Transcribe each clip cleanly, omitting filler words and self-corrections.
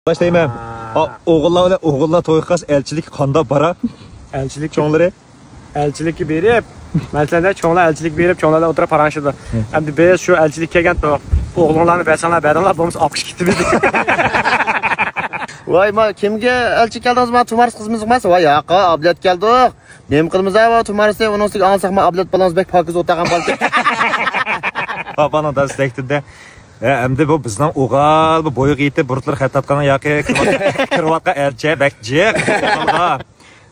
Başlayayım. Oğullar toyqas elçilik qanda bara. Elçilik çoğları. Elçilik berib. Mesela çoğlar elçilik berib, çoğlar da o'tirib paranşıdı. Endi biz şu elçilik kelgan o'g'lonlarni bersanlar, berdilar, bo'lmasa olib ketdi biz. Voy, ma kimga elchi keldingiz? Men Tumaris qizimiz emas. Voy, yo'q, ablat keldik. Nem qilamiz va Tumarisda uni ustiga olsak, men ablat balans bek pokiz o'tagan bo'ldi. Bana da istekdi. Endi bu bizning o'g'il, bu bo'yi yetib, burtlar xatatqani yoki kirvatqa elchi bekji.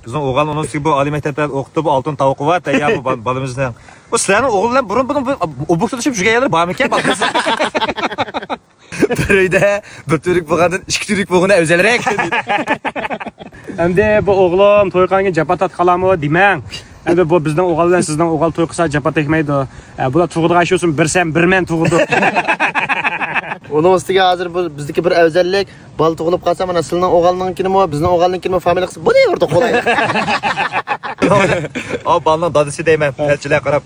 Bizning o'g'il uni ustiga bu oliy maktabda o'qitib, bu oltin tovuqi va tayyor bu bolamizning. Bu sizlarning o'g'illar burun o'buq tutishib yurganlar bormi ekan? Bir uyda bir türk bo'lgandan ikki türk bo'lgani o'zalroq. Endi bu o'g'lim to'yqanga japatat qalami demang. Endi bu bizning o'g'il bilan sizning o'g'il to'y qilsa japat tekmaydi. Bular tug'digan ish olsun, bir men tug'di. Onun ustiga hozir bizdagi bir afzallik, bal tug'ilib qolsa, mana sizning o'g'ilninkinimi, bizning o'g'ilninkinimi familiya qilsa, bu ne yerda qolay. O balning dadisi deyman, elchilar qarab.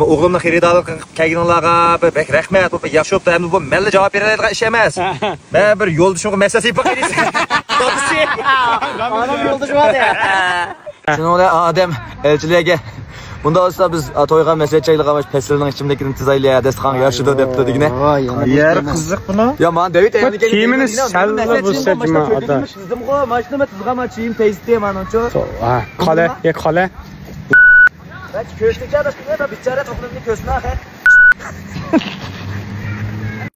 Bu o'g'limni xaridorlik qilib kelganlarga bek rahmat, bu yaxshi o'tdi. Endi bu malla javob beradigan ish emas. Men bir yo'ldishimga maslahat berib dadisi. Adam yo'ldosh bor ya. Şunlar Adem elçiliğe. Bunda olsa biz toyga mesele çaylık ama pesilinin içimdekini tizaylıya destan yaşıdı depti digine. Yer kızık bunu. Ya man David evine gelip kimini salla bu sejma ada. Sizdim go maşını mı tızgama çiyim teyzeyim anonço. Ha, kale, ye kale. Ben köşteki adamı da bir çare topladım köştüne.